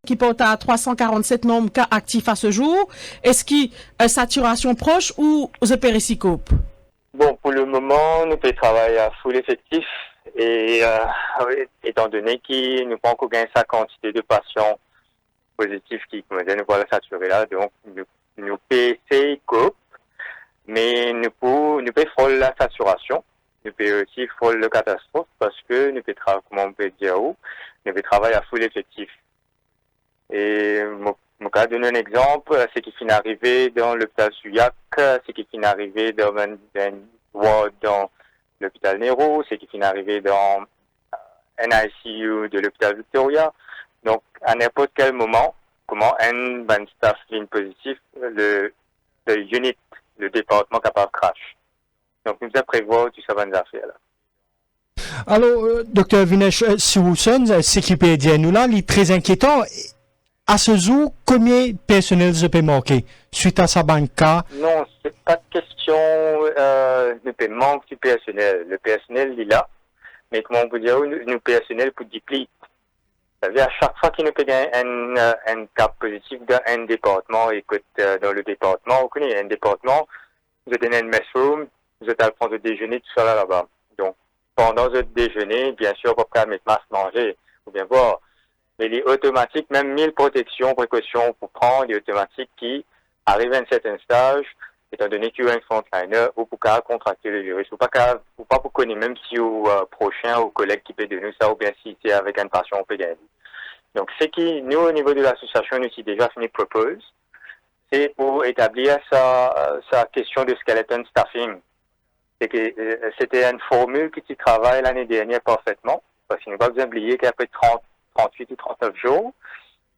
qui porte à 347 nombres cas actifs à ce jour. Est-ce qu'il y a une saturation proche ou the périscope? Bon, pour le moment, nous pouvons travailler à full effectif et étant donné qu'il nous prend encore sa quantité de patients positifs qui nous voilà saturés là, donc nous pouvons essayer cope, mais nous pouvons faire la saturation, nous pouvons aussi faire le catastrophe parce que nous pouvons, comment on peut dire, nous pouvons travailler à full effectif. Et mon cas donne un exemple, c'est qui finit arrivé dans l'hôpital Suyac, c'est qui finit arrivé dans l'hôpital Nero, c'est qui finit arrivé dans NICU de l'hôpital Victoria. Donc, à n'importe quel moment, comment un staff ligne positif, le unit, le département capable de crash. Donc, nous devons prévoir tout ça dans les affaires là. Alors, Dr. Vinesh Siwuson, ce qui peut dire nous là, il est très inquiétant. À ce jour, combien de personnel se peut manquer suite à sa banque? Non, c'est pas de question de manque du personnel. Le personnel il est là, mais comment on peut dire, nous personnel pour déployer. Ça veut dire à chaque fois qu'il nous peut gagner un cas positif dans un département, écoute, dans le département, vous connaissez un département, vous êtes dans un mess room, vous êtes à prendre le déjeuner tout ça là-bas. Donc, pendant le déjeuner, bien sûr, vous pouvez mettre masque manger, ou bien voir. Mais les automatiques, même 1000 précautions pour prendre, les automatiques qui arrivent à un certain stage, étant donné qu'il y a un frontliner, ou pour contracter le virus, ou pas pour connaître, même si au prochain, ou collègue qui peut donner ça, ou bien si c'est avec un patient, on peut gagner. Donc, ce qui, nous, au niveau de l'association, nous, si déjà fini propose, c'est pour établir sa question de skeleton staffing. C'est que, c'était une formule qui travaille l'année dernière parfaitement, parce qu'il ne faut pas oublier qu'après 38 ou 39 jours,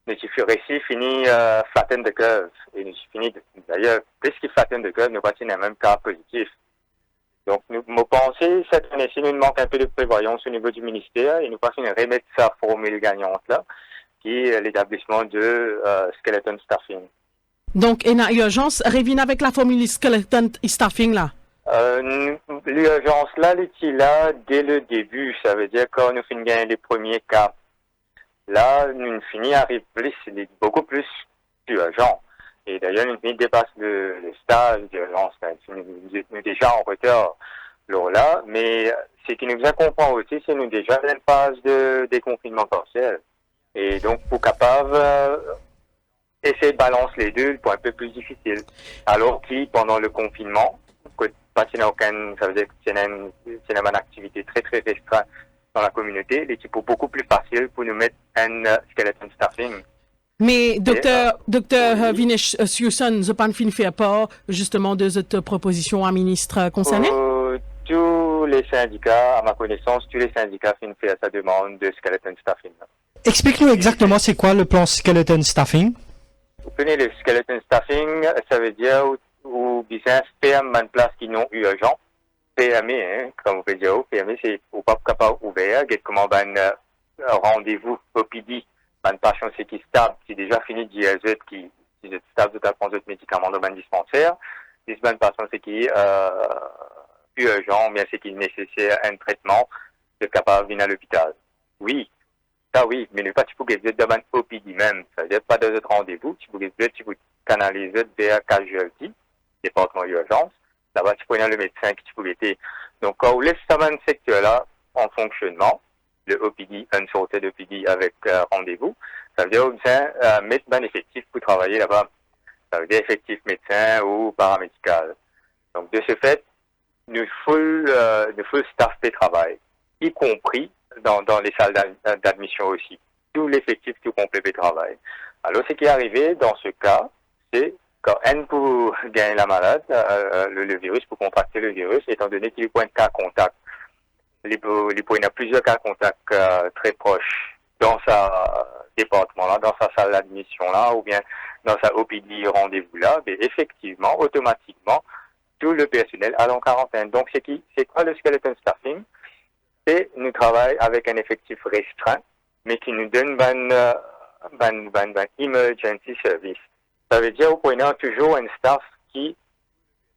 nous réussi fini flatten the curve. Et nous fini, d'ailleurs, puisqu'il flatten the curve, nous passons dans le même cas positif. Donc, nous pensons, cette année-ci, nous manque un peu de prévoyance au niveau du ministère et nous passons à remettre sa formule gagnante là, qui est l'établissement de skeleton staffing. Donc, il y a urgence, revient avec la formule skeleton staffing là. L'urgence là, elle est là dès le début. Ça veut dire quand nous finissons gagner les premiers cas. Là, nous finissons à arriver, c'est beaucoup plus urgent. Et d'ailleurs, nous dépasse le stage d'urgence. Nous sommes déjà en retard là, mais ce qui nous accompagne aussi, c'est nous déjà dans une phase de déconfinement partiel. Et donc, pour capable essayer de balancer les deux, pour un peu plus difficile. Alors que pendant le confinement, pas aucun, ça veut dire que c'est une activité très très restreinte dans la communauté, les types beaucoup plus facile pour nous mettre un skeleton staffing. Mais docteur Vinesh Siwuson, je ne fin faire part justement de cette proposition à ministre concerné? Tous les syndicats, à ma connaissance, tous les syndicats fin faire sa demande de skeleton staffing. Explique-nous exactement c'est quoi le plan skeleton staffing. Vous connaissez le skeleton staffing, ça veut dire où business ferme une place qui non urgent. PME, hein, comme vous pouvez dire, PME, c'est pas capable ouvert, comment ben rendez-vous OPD, ben patient c'est qui stable, qui déjà fini de dire qui est stable de prendre d'autres médicaments dans un dispensaire, si ben patient c'est qui urgent, bien c'est qui nécessite un traitement de capable venir à l'hôpital. Oui, ça oui, mais ne pas tu peux get dans un OPD même, ça veut dire pas d'autres rendez-vous, tu peux canaliser vers casualty, département d'urgence. Là-bas, tu prenais le médecin qui tu pouvais être. Donc, quand on laisse ça dans ce secteur-là en fonctionnement, le OPD, un sorte d'OPD avec rendez-vous, ça veut dire au médecin mettre un effectif pour travailler là-bas. Ça veut dire effectif médecin ou paramédical. Donc, de ce fait, nous full staff de travail, y compris dans les salles d'admission aussi. Tout l'effectif tout complet de travail. Alors, ce qui est arrivé dans ce cas, c'est quand un pour gagner la malade, le virus, pour contracter le virus, étant donné qu'il y a un cas contact. Il y a plusieurs cas contact très proches dans sa département là, dans sa salle d'admission là, ou bien dans sa OPD rendez-vous là, mais effectivement, automatiquement, tout le personnel est en quarantaine. Donc, c'est quoi le skeleton staffing? C'est nous travaillons avec un effectif restreint, mais qui nous donne un emergency service. Ça veut dire, vous prenez toujours un staff qui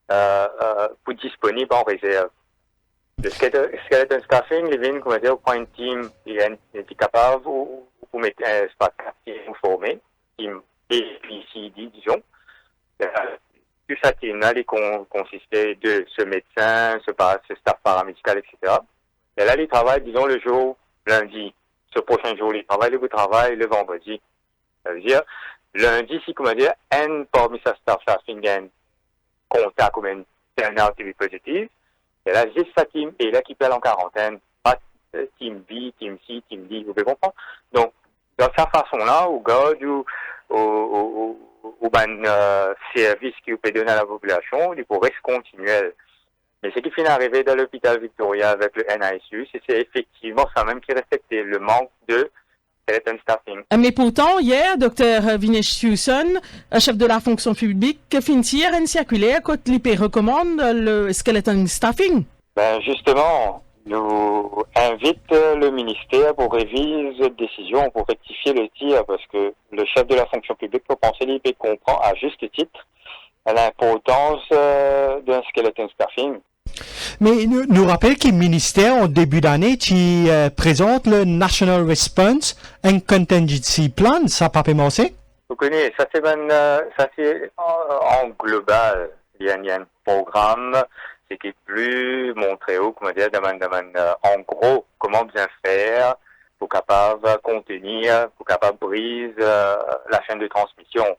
est disponible en réserve. Le skeleton staffing, les vignes, comment dire, vous prenez un team qui est capable, vous pour mettre un espace qui nous former, team A, B, C, D, disons. Tout ça, team-là, il consistait de ce médecin, ce staff paramédical, etc. Et là, il travaille, disons, le jour lundi. Ce prochain jour, il travaille le vendredi. Ça veut dire, lundi, si, comment dire, un parmi sa staff, ça fait un contact ou un turnout qui est positif. Et là, juste sa team et là qui perd en quarantaine. Pas team B, team C, team D, vous pouvez comprendre? Donc, de cette façon-là, au gars, au service qu'il peut donner à la population, il pourrait se continuer. Mais ce qui finit d'arriver dans l'hôpital Victoria avec le NICU, c'est effectivement ça même qui respectait le manque de skeleton staffing. Mais pourtant, hier, Dr. Vinesh Siouson, chef de la fonction publique, finit une circulaire quand l'IP recommande le skeleton staffing. Ben justement, nous invite le ministère pour réviser cette décision, pour rectifier le tir, parce que le chef de la fonction publique peut penser l'IP comprend à juste titre l'importance d'un skeleton staffing. Mais nous rappelle que le ministère, en début d'année, qui présente le National Response and Contingency Plan, ça n'a pas commencé? Vous connaissez, ça c'est en global. Il y a un programme, c'est qui est plus montré où, comment dire, en gros, comment bien faire pour capable contenir, pour capable briser la chaîne de transmission.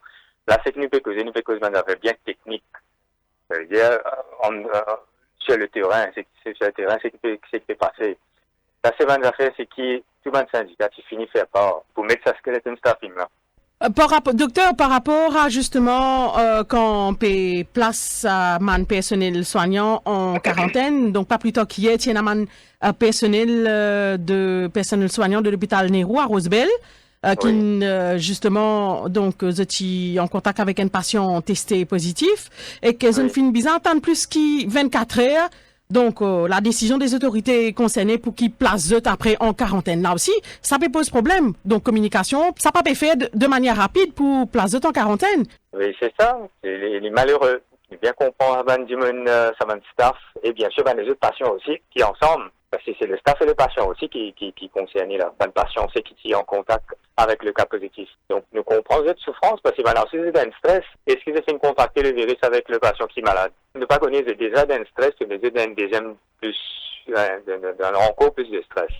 Là, c'est que nous peut causer d'affaires bien techniques. Ça veut dire, sur le terrain, c'est qui peut passer. Ça, c'est une affaire, c'est qui, tout le syndicat, qui finit faire part pour mettre sa skeleton staffing là. Docteur, par rapport à justement quand on paye place à man personnel soignant en quarantaine, donc pas plus tard qu'hier, il y a un personnel soignant de l'hôpital Nehru à Rosebel, qui justement donc étaient en contact avec un patient testé positif et qu'ils ont fait une bizarre attendre plus que 24 heures. Donc, la décision des autorités concernées pour qu'ils placent eux après en quarantaine. Là aussi, ça peut poser problème. Donc, communication, ça peut pas fait de manière rapide pour placer eux en quarantaine. Oui, c'est ça. Les malheureux. Bien comprendre, ça staff, et bien sûr, les autres patients aussi, qui ensemble, parce que c'est le staff et le patient aussi qui concernent là. Le patient, c'est qui est en contact avec le cas positif. Donc, nous comprenons cette souffrance parce que maintenant, si c'est un stress, est-ce qu'ils essaient de contacter le virus avec le patient qui est malade? Ne pas connaître déjà d'un stress, mais d'un deuxième plus, encore plus de stress.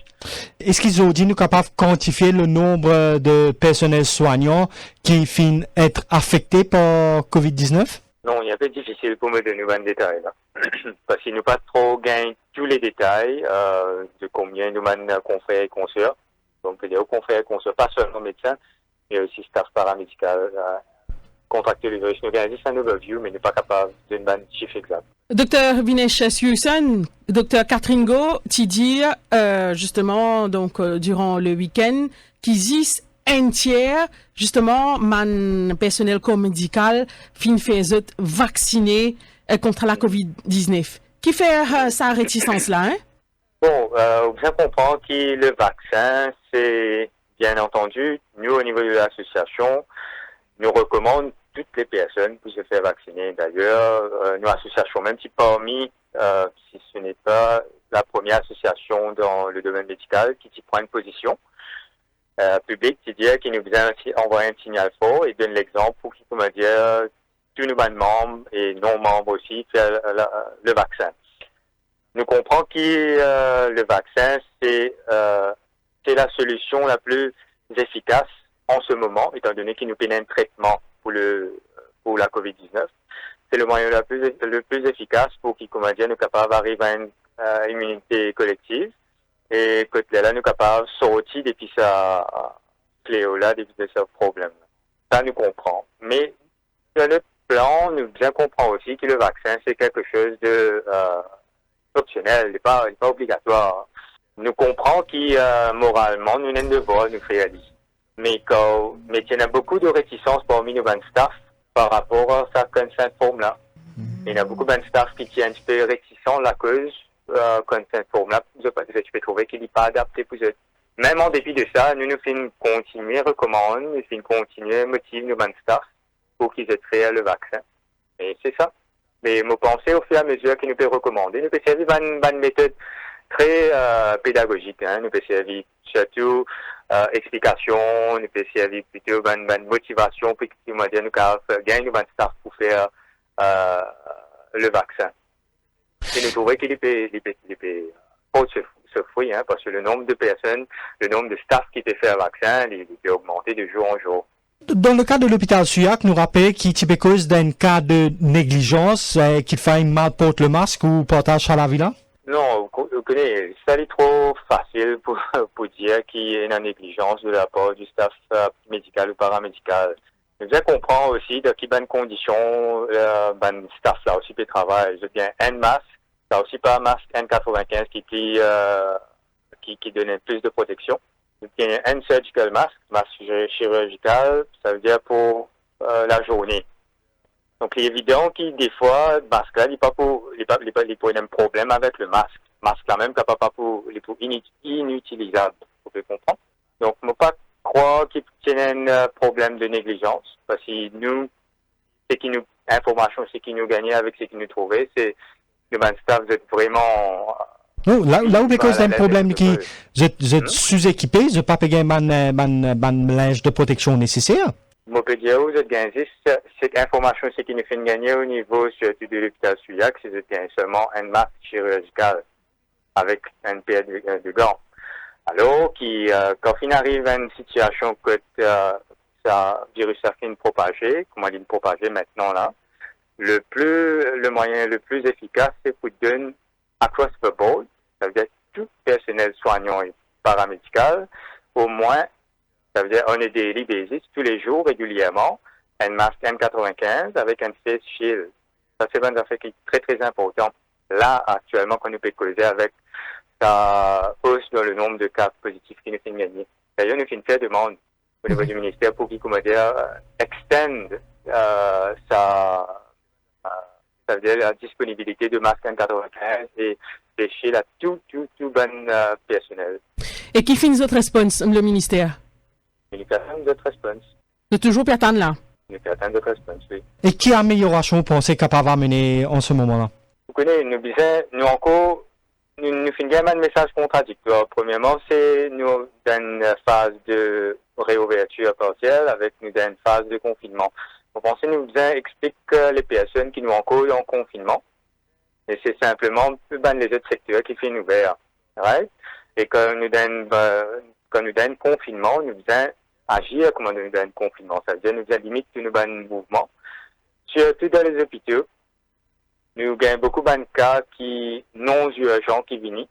Est-ce qu'ils ont dit nous capables de quantifier le nombre de personnels soignants qui finissent être affectés par COVID-19? Non, il est un peu difficile pour me donner un détail là. Parce qu'il nous pas trop gagne tous les détails de combien nous confrères et consoeurs. Donc, il y a confrères et consoeurs, pas seulement médecins, mais aussi staff paramédical, contracter le virus. Nous gagnons juste un overview, mais n'est pas capable de donner un chiffre exact. Docteur Vinesh Siouson, docteur Catherine Go, tu dis justement donc durant le week-end qu'ils disent un tiers justement man personnel médical fin fait vacciner contre la COVID-19. Qui fait sa réticence là, hein? Bon, bien comprendre que le vaccin, c'est bien entendu, nous au niveau de l'association, nous recommandons toutes les personnes pour se faire vacciner. D'ailleurs, nous association, même si parmi, si ce n'est pas la première association dans le domaine médical qui prend une position publique, qui nous envoie un signal fort et donne l'exemple pour qui, comment dire, tous nos membres et non-membres aussi faire le vaccin. Nous comprenons que le vaccin, c'est la solution la plus efficace en ce moment, étant donné qu'il nous donne un traitement pour la COVID-19. C'est le moyen le plus efficace pour qu'il, comment dire, nous capables d'arriver à une immunité collective et que là, nous capables de sortir depuis ce fléau-là, depuis ce problème. Ça, nous comprend. Mais sur le plan, nous bien comprenons aussi que le vaccin, c'est quelque chose de optionnel, il n'est pas obligatoire. Nous comprenons que moralement, nous n'avons devoir nous réaliser. Mais il y a beaucoup de réticence parmi nos staff par rapport à certaines formes-là. Il y a beaucoup de staff qui sont un petit peu réticents à la cause quand cette forme-là, tu peux trouver qu'il n'est pas adapté pour eux. Même en dépit de ça, nous faisons continuer, recommander, nous faisons continuer, motiver nos staff pour qu'ils aient créé le vaccin. Et c'est ça. Mais nous pensons au fur et à mesure qu'ils nous peuvent recommander. Nous pouvons servir une méthode très pédagogique. Nous pouvons servir surtout explication, nous peut servir plutôt une motivation pour que nous gagner un staff pour faire le vaccin. Et nous trouvons qu'il peut se fruit, hein, parce que le nombre de personnes, le nombre de staff qui peut faire le vaccin, il peut augmenter de jour en jour. Dans le cas de l'hôpital Suyac, nous rappelons qu'il est à cause d'un cas de négligence, qu'il fait mal porte le masque ou portage à la villa? Non, vous connaissez, c'est trop facile pour dire qu'il y a une négligence de la part du staff médical ou paramédical. Nous devons comprendre aussi dans quelles conditions le staff là aussi peut travailler. Je viens un masque, ça aussi pas un masque N95 qui donne plus de protection. Il y a un surgical masque chirurgical, ça veut dire pour la journée. Donc, il est évident que des fois, le masque là, il n'est pas un problème avec le masque. Le masque là même, il n'est pas inutilisable. Vous pouvez comprendre. Donc, je ne pas croire qu'il y a un problème de négligence. Parce que nous, information, ce qui nous gagnait avec ce qui nous trouvait, c'est le staff, vous êtes vraiment. Non, là où cause d'un problème qui, vous êtes sous-équipé, vous n'avez pas payé un linge de protection nécessaire. Je peux dire, vous êtes gagné, cette information, c'est qui nous fait gagner au niveau, surtout de l'hôpital Suyac, c'est que c'est seulement un masque chirurgical avec une paire de gants. Alors, quand il arrive à une situation que ça virus a fait propager, comment dire propager maintenant là, le moyen le plus efficace, c'est pour donner across the board, ça veut dire tout personnel soignant et paramédical, au moins, ça veut dire on est daily basis, tous les jours, régulièrement, un masque N95 avec un face shield. Ça, c'est une affaire qui est très, très important. Là, actuellement, qu'on nous peut causer avec sa hausse dans le nombre de cas positifs qui nous fait gagner. D'ailleurs, nous fait une faire demande au niveau du ministère pour qu'il, comment dire, extend ça veut dire la disponibilité de masques N95 et des shields à tout bon personnel. Et qui finit votre réponse, le ministère? Nous attendons notre réponse. De toujours puis attendre là? Nous attendons notre réponse, oui. Et quelle amélioration vous pensez capable d'amener en ce moment-là? Vous connaissez, nous finissons un message contradictoire. Premièrement, c'est nous dans une phase de réouverture partielle avec nous dans une phase de confinement. Vous pensez, nous explique les personnes qui nous encore en confinement. Et c'est simplement les autres secteurs qui finissent ouverts. Right? Et quand nous donne confinement, nous devons agir comme nous donne confinement. Ça veut dire nous devons limiter tous nos mouvements. Surtout dans les hôpitaux, nous avons beaucoup de cas qui non urgents qui viennent.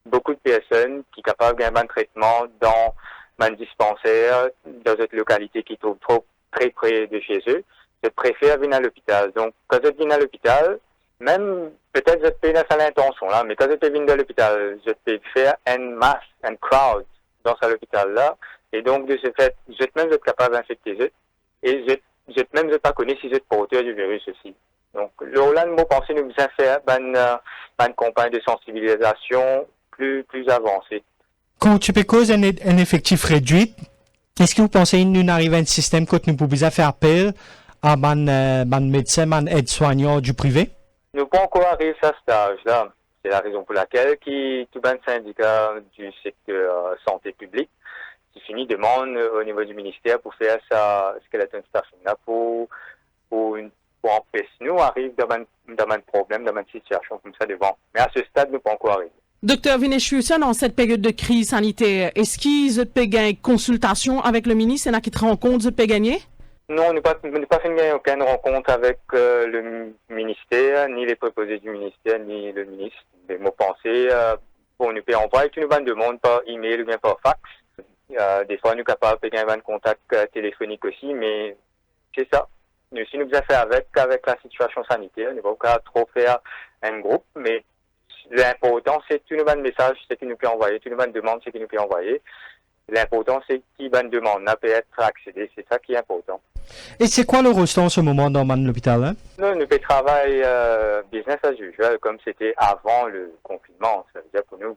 Beaucoup de personnes qui sont capables d'un traitement dans un dispensaire, dans une localité qui trouve trop très près de chez eux. Je préfère venir à l'hôpital. Donc, quand je viens à l'hôpital, même peut-être je peux faire l'intention là, mais quand je peux venir à l'hôpital, je peux faire une masse, un crowd dans cet hôpital-là, et donc de ce fait, je même être capable d'infecter eux, et je même pas connaître si je suis porteur du virus aussi. Donc, là, nous pensons nous devons faire une campagne de sensibilisation plus avancée. Quand tu peux causer un effectif réduit, est-ce que vous pensez que nous arrivons à un système que nous pouvons faire appel à un médecin, un aide-soignant du privé? Nous pas encore arrivé à ce stage-là. C'est la raison pour laquelle tout un syndicat du secteur santé publique qui finit demande au niveau du ministère pour faire ce qu'elle est une station-là pour empêcher nous arriver dans un problème, dans une situation comme ça devant. Mais à ce stade, nous pas encore arrivé. Docteur Vinesh-Hewson, en cette période de crise sanitaire, est-ce qu'ils peuvent gagner consultation avec le ministre? Il y en a qui te rencontrent, ils peuvent gagner? Non, nous n'avons pas fait aucune rencontre avec le ministère, ni les proposés du ministère, ni le ministre. Mais moi, pensez, pour nous envoyer une bonne demande par email ou bien par fax. Des fois, nous sommes capables de gagner un contact téléphonique aussi, mais c'est ça. Nous, si nous devons faire avec la situation sanitaire, nous ne pouvons pas trop faire un groupe, mais l'important, c'est tout le bon message, c'est qu'il nous peut envoyer, tout le bon demande, c'est qu'il nous peut envoyer. L'important, c'est qui bonne demande peut être accédé, c'est ça qui est important. Et c'est quoi le restant en ce moment dans l'hôpital? Hein? Nous pouvons travailler business as usual, comme c'était avant le confinement. Ça veut dire pour nous,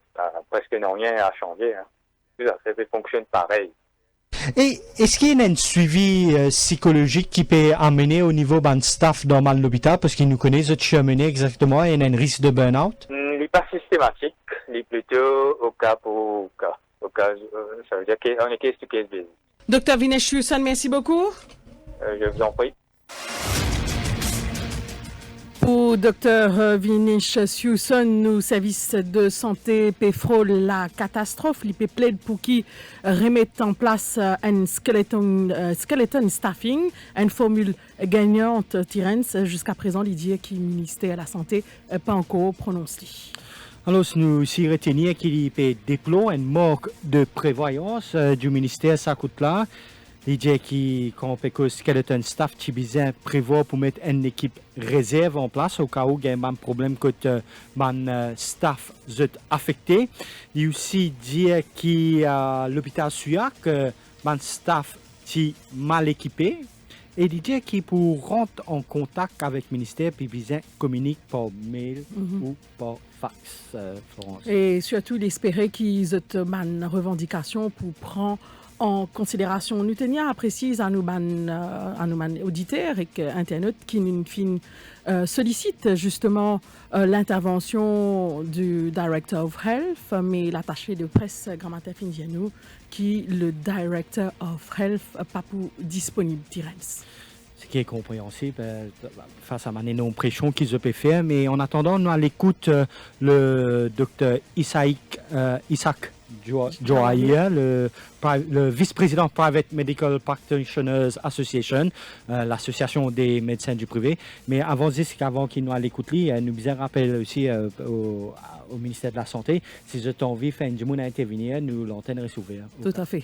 presque rien à changer. Hein. Tout à fait, ça fonctionne pareil. Et est-ce qu'il y a un suivi psychologique qui peut amener au niveau de staff dans l'hôpital, parce qu'ils nous connaissent, je suis amené exactement, et il y a un risque de burn-out? Il n'est pas systématique, il est plutôt au cas pour cas. Donc, ça veut dire qu'on est case to case basis. Dr. Vinesh Hewson, merci beaucoup. Je vous en prie. Pour Dr. Vinesh Hewson, nous services de santé péfrôle la catastrophe, l'IP plaide pour qui remettent en place un skeleton staffing, une formule gagnante Tirens. Jusqu'à présent, l'idée qui ministère de la Santé pas encore prononcé. Alors, nous aussi retenir qu'il déploie un manque de prévoyance du ministère, ça coûte là. L'idée qui, quand on skeleton staff, qui besoin prévoit pour mettre une équipe réserve en place au cas où il y a un problème que man staff est affecté. Il aussi dit que l'hôpital Suyac, man staff est mal équipé. Et il dit qu'il pour rentrer en contact avec le ministère, puis besoin communique par mail ou par fax, Florence. Et surtout, d'espérer qu'ils aient une revendication pour prendre en considération. Nous tenions à préciser à nos auditeurs et internautes qui nous sollicitent justement l'intervention du Director of Health, mais l'attaché de presse Grammaire Findiano qui le Director of Health pas pour disponible Tirens. Ce qui est compréhensible face à ma énorme pression qu'ils peuvent faire, mais en attendant, nous à l'écoute le docteur Isaac Joaia, le vice-président Private Medical Practitioners Association, l'association des médecins du privé. Mais avant qu'il nous à l'écoute, nous bien rappelle aussi au ministère de la Santé, si vous avez envie de faire une intervenir, nous l'antenne reste ouverte. Tout à fait.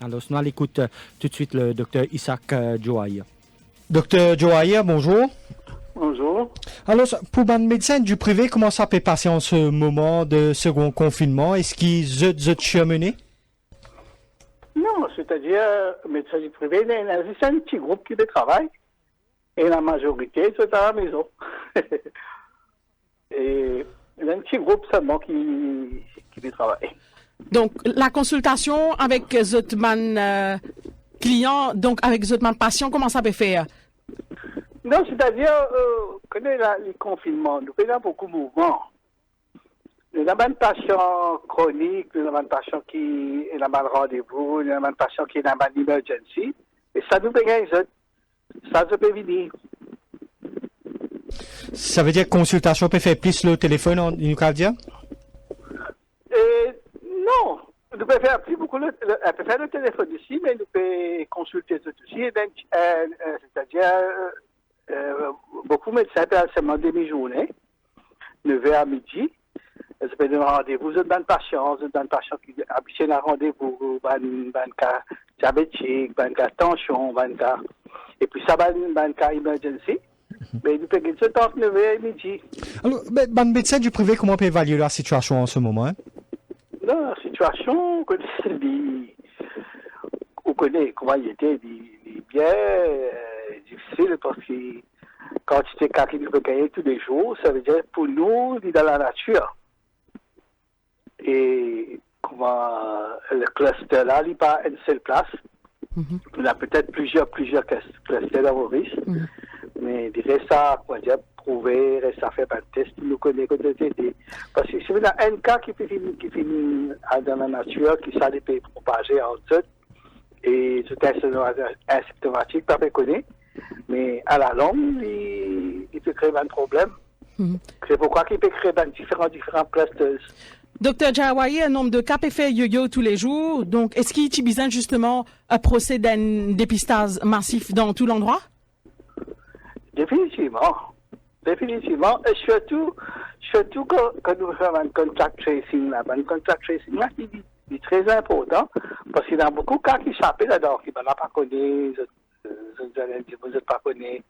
Alors, nous à l'écoute tout de suite le docteur Isaac Joaia. Docteur Joaia, bonjour. Bonjour. Alors, pour les médecins du privé, comment ça peut passer en ce moment de second confinement? Est-ce qu'ils ont cheminés? Non, c'est-à-dire, médecins du privé, il y a un petit groupe qui travaille et la majorité, c'est à la maison. Et il y a un petit groupe seulement qui travaille. Donc, la consultation avec Zotman client, donc avec Zotman patient, comment ça peut faire? Non, c'est-à-dire, connaît les confinements, nous faisons beaucoup de mouvements. Nous avons un patient chronique, nous avons un patient qui est dans le rendez-vous, nous avons un patient qui est dans l'emergency, et ça nous fait ça se peut venir. Ça veut dire que consultation peut faire plus le téléphone, en dire? Non, nous pouvons faire plus beaucoup, elle peut faire le téléphone ici, mais nous pouvons consulter tout aussi, c'est-à-dire, beaucoup de médecins peuvent seulement demi-journée, 9h à midi. Ils peuvent donner rendez-vous. Ils ont des patients qui habituent à rendez-vous, un cas diabétique, un cas tension, un cas. Et puis ça va un cas emergency. Mais nous pouvons se tenter 9h à midi. Alors, les médecins du privé, comment peut évaluer la situation en ce moment? Non, la situation, on connaît comment il était, il est bien difficile parce que quand tu cas qui nous peut gagner tous les jours, ça veut dire pour nous, il est dans la nature. Et comment le cluster là, il n'est pas une seule place. Il y a peut-être plusieurs clusters dans vos risques. Mais il reste à prouver, reste à faire un test, nous connaît que des. Parce que si vous avez un cas qui finit dans la nature, qui ça peut propager en dessous, et ce test asymptomatique, pas reconnu. Mais à la longue, il peut créer un problème. C'est pourquoi il peut créer différents clusters. Docteur Jawaye, un nombre de cas peut faire yo-yo tous les jours. Donc, est-ce qu'il y a besoin justement à procéder à un dépistage massif dans tout l'endroit? Définitivement. Et surtout quand nous faisons un contact tracing là, il est très important parce qu'il y a beaucoup de cas qui échappent là-dedans, qui ne pas connaître, vous n'êtes pas connu.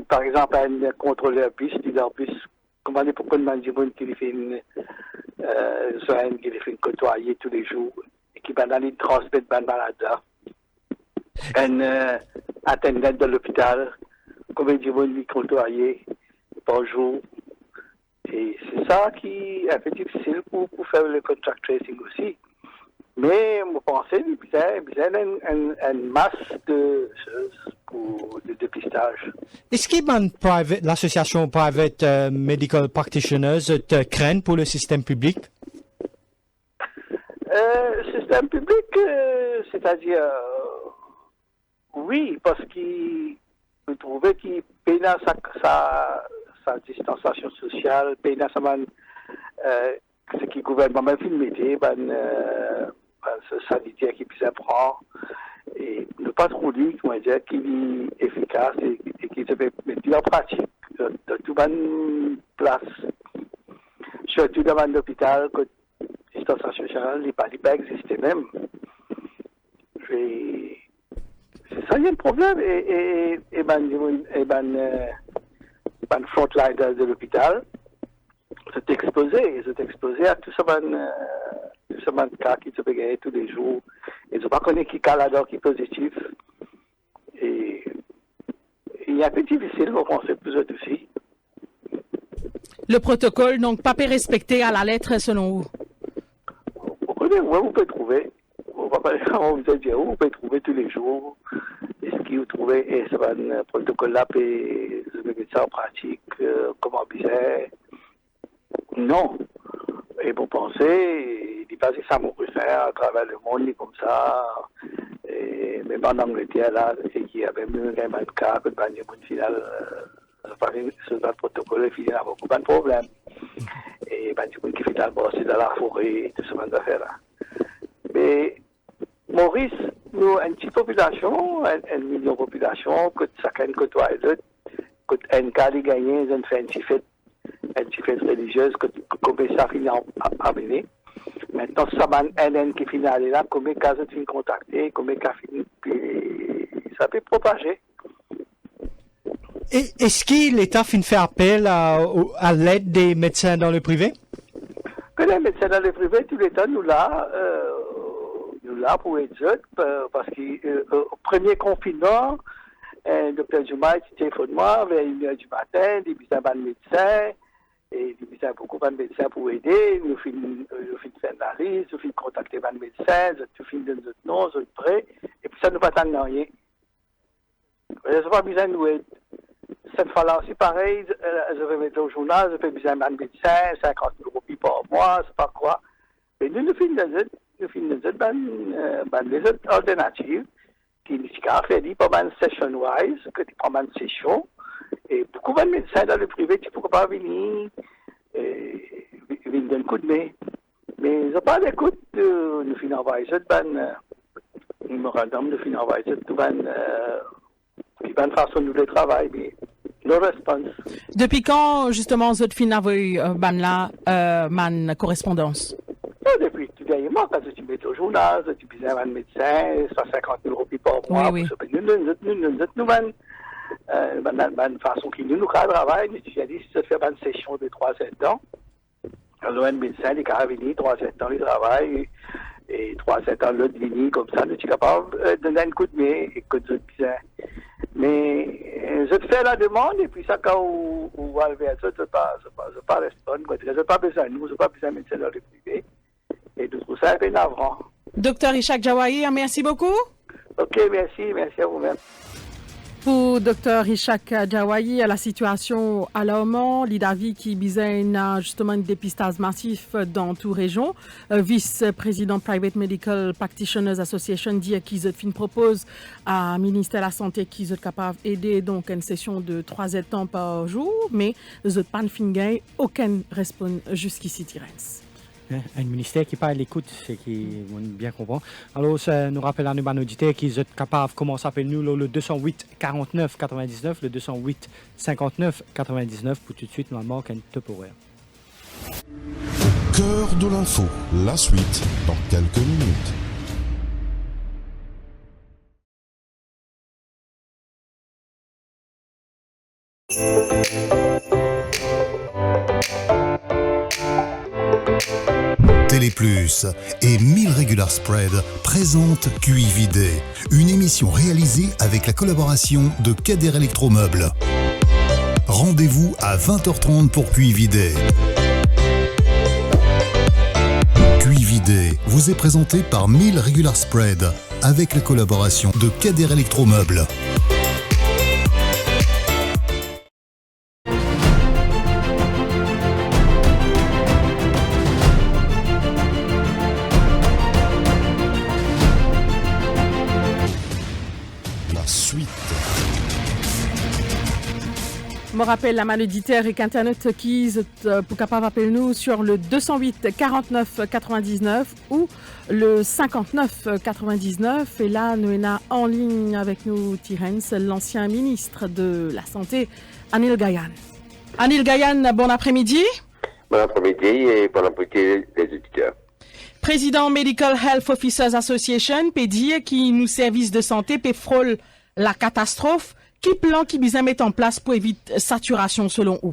Par exemple, un contrôleur bus, il est en bus, comment dire pourquoi il y a des qui fait côtoyer tous les jours et qui va aller transmettre des malades. Un attendant de l'hôpital, combien de gens qui côtoyer par jour. Et c'est ça qui est un peu difficile pour faire le contact tracing aussi. Mais je pense qu'il y a une masse de choses pour le dépistage. Est-ce que l'association Private Medical Practitioners te craint pour le système public? Système public, c'est-à-dire, oui, parce qu'il trouvait qu'il paye sa distanciation sociale, paye ce qui le gouvernement filmé, ce sanitaire qui puisse apprendre, et ne pas trop dire, comment dire, qu'il est efficace et qu'il se fait mettre en pratique dans toute bonne place, surtout dans l'hôpital, que la distanciation sociale n'est pas existé même. C'est ça, il y a un problème. Et frontline de l'hôpital, c'est exposé à tout ce cas qui se fait tous les jours. Ils ne pas connaître qui cas là-dedans qui est positif. Et il y a un peu difficile pour penser plus aussi. Le protocole, donc, pas respecté à la lettre selon vous? Vous connaissez, où vous pouvez trouver. On vous dire où vous pouvez trouver tous les jours. Est-ce que vous trouvez ce protocole-là, et vous mettez ça en pratique, comment bizarre? Non. Et pour penser, il passe ça mon faire à travers le monde, comme ça. Et même en Angleterre, là, il y a même un cas que le final, ce protocole est fini avec beaucoup de problèmes. Et le monde qui finalement, c'est dans la forêt, tout ce genre d'affaires-là. Mais Maurice, nous avons une petite population, 1 million de population, que chacun côtoie l'autre, que un cas de gagner, ils ont fait une petite fête religieuse, que comme ça finit à venir. Maintenant, ça va un qui finit là, combien de cas ont été contactés, combien de cas finit, puis ça peut propager. Et est-ce que l'État fait appel à l'aide des médecins dans le privé? Que les médecins dans le privé, tout l'État nous là pour aider, parce qu'au premier confinement, le docteur Juma téléphone moi vers 1h du matin, il y a un médecin, et il y a beaucoup de médecins pour aider, nous finissons faire la liste, nous finissons contacter les médecins, nous finissons donner notre nom, notre prêt, et puis ça nous pas tant rien. Je n'ai pas besoin de nous aider. Cette fois-là aussi, pareil, je vais mettre au journal, je fais besoin d'un médecin, 50 € par mois, c'est pas quoi. Mais nous finissons des autres alternatives qui nous fait dit pas mal session-wise, que tu prends une session. Et beaucoup de médecins dans le privé, tu ne peux pas venir donner un coup de main. Mais ils n'ont pas d'écoute, nous finissons envoyer ça, mémorandum, nous finissons envoyer ça, qui va façon de travail, mais no response. Depuis quand, justement, vous fin envoyé man correspondance? Depuis tout dernièrement, quand tu mets au journal, tu besoin d'un médecin, 150 € par mois, oui. Une façon qui nous travaille, nous dit, si tu fais une session de 3-7 ans, alors un médecin, il va venir 3-7 ans, il travaille, et 3-7 ans, l'autre vient, comme ça, nous sommes capables de donner un coup de main, et que tu besoin. Mais je fais la demande, et puis ça, quand on va vers ça, je ne vais pas répondre, je n'ai pas besoin de nous, je n'ai pas besoin de médecin dans le privé. Et de tout ça, c'est navrant. Docteur Ishak Jawahi, merci beaucoup. Ok, merci à vous-même. Pour Dr. Ishak Jawahi, la situation alarmante, l'IDAVI qui bisait justement un dépistage massif dans toute région. Vice-président Private Medical Practitioners Association dit qu'ils propose à ministère de la Santé qu'ils sont capables d'aider donc une session de 3 temps par jour, mais ils n'ont pas de aucune réponse jusqu'ici, Tirens. Un ministère qui parle l'écoute, c'est qui bien comprend. Alors, ça nous rappelle à nos auditeurs qu'ils sont capables, comment s'appelle nous, le 208 49 99, le 208 59 99, pour tout de suite, nous manque un top horaire. Cœur de l'info, la suite dans quelques minutes. Téléplus et 1000 Regular Spread présentent QI Vidé, une émission réalisée avec la collaboration de Kader Electromeubles. Rendez-vous à 20h30 pour QI Vidé. QI Vidé vous est présenté par 1000 Regular Spread avec la collaboration de Kader Electromeubles. Je rappelle la maladie terre et qu'Internet qui pour capable appeler nous sur le 208 49 99 ou le 59 99. Et là, nous sommes en ligne avec nous, Terence, l'ancien ministre de la Santé, Anil Gayan. Anil Gayan, bon après-midi. Bon après-midi et bon après-midi les auditeurs. Président Medical Health Officers Association, peut dire qui nous services de santé peut frôle la catastrophe. Qui plan qui besoin mettre en place pour éviter saturation selon vous?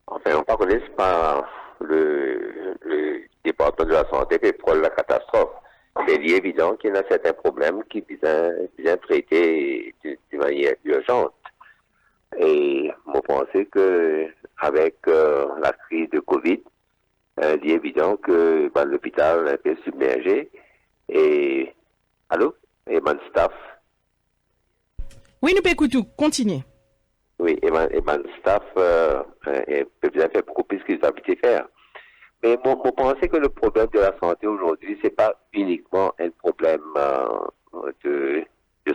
Enfin, on ne connaît pas le département de la santé qui frôle la catastrophe. C'est évident qu'il y a certains problèmes qui besoin traiter de manière urgente. Et je pense que avec la crise de Covid, il est évident que l'hôpital est un peu submergé et mon staff. Oui, nous pouvons écouter. Continuez. Oui, et mon staff peut bien faire beaucoup plus qu'ils ont faire. Mais vous pensez que le problème de la santé aujourd'hui, c'est pas uniquement un problème de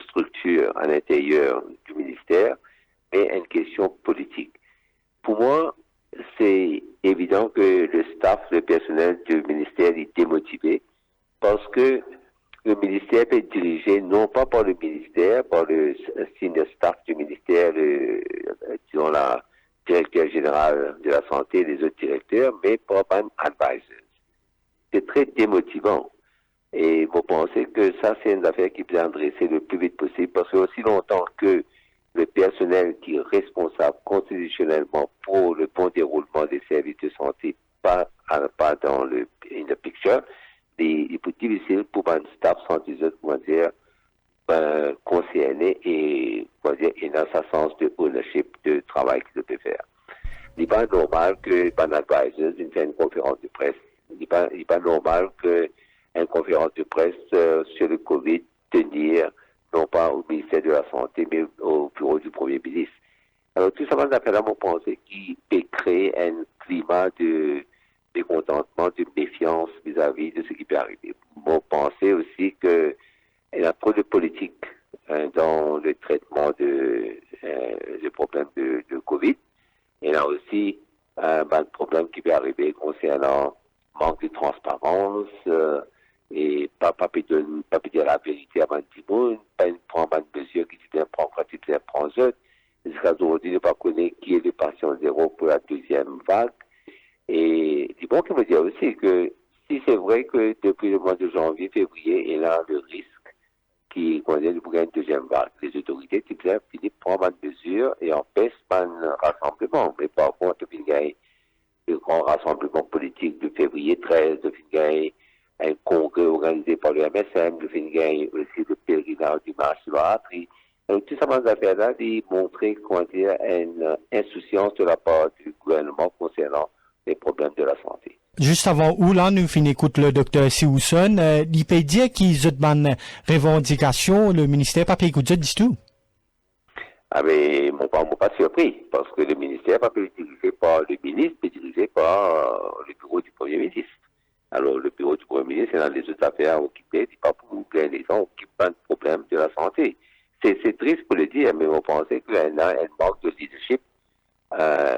structure à l'intérieur du ministère, mais une question politique. Pour moi, c'est évident que le staff, le personnel du ministère est démotivé parce que le ministère est dirigé non pas par le ministère, par le senior staff du ministère, disons la directeur général de la santé et les autres directeurs, mais par un advisors. C'est très démotivant. Et vous pensez que ça, c'est une affaire qui peut adresser le plus vite possible parce que aussi longtemps que le personnel qui est responsable constitutionnellement pour le bon déroulement des services de santé pas dans le in the picture, il est plus difficile pour un staff sanitaire, concerné et, il a sa sens de ownership de travail qu'il peut faire. Il n'est pas normal que un advisor fait une conférence de presse. Il n'est pas normal qu'une conférence de presse sur le COVID tenir non pas au ministère de la Santé, mais au bureau du Premier ministre. Alors, tout ça, d'après mon pensée, qui peut créer un climat de mécontentement, de méfiance vis-à-vis de ce qui peut arriver. Mon pensée aussi qu'il y a trop de politique dans le traitement des problèmes de Covid. Il y a aussi un problème qui peut arriver concernant manque de transparence, et pas dire la vérité avant tout le monde, pas prendre une mesure qui tu prend quand tu prends autre. Jusqu'à aujourd'hui, ne pas connaître qui est le patient zéro pour la deuxième vague. Et c'est bon qu'il me dit aussi que si c'est vrai que depuis le mois de janvier, février, il y a le risque qui conduit pour une deuxième vague. Les autorités finissent par prendre une mesure et empêchent un rassemblement. Mais par contre, il y a le grand rassemblement politique de février 13, il y a un congrès organisé par le MSM, il y a aussi le pèlerinage du marche sur la Hatrie. Donc, tout ça, ces affaires-là, ils montraient une insouciance de la part du gouvernement concernant les problèmes de la santé. Juste avant où, là, nous finissons écouter le docteur Siouson, il peut dire qu'ils ont une revendication, le ministère n'a pas écouté du tout. Ah, mais, moi, pas surpris, parce que le ministère n'est pas dirigé par le ministre, mais dirigé par le bureau du Premier ministre. Alors, le bureau du Premier ministre, c'est dans les autres affaires occupées, c'est pas pour que les gens occupent pas de problème de la santé. C'est triste pour le dire, mais on pensait qu'il y a un manque de leadership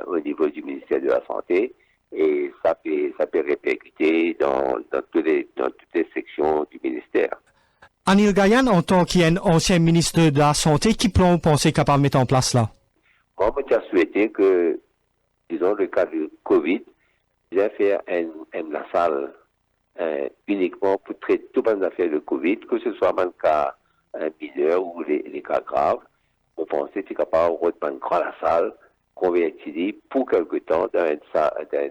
au niveau du ministère de la Santé et ça peut répercuter dans toutes les sections du ministère. Anil Gayan, en tant qu'ancien ministre de la Santé, qui plan vous pensez capable de mettre en place là? Moi, j'ai souhaité que, disons, le cas de Covid, j'ai fait la salle uniquement pour traiter toutes les affaires de Covid, que ce soit un cas mineur ou les cas graves. On pensait être capable de reprendre la salle, convertir pour quelque temps dans un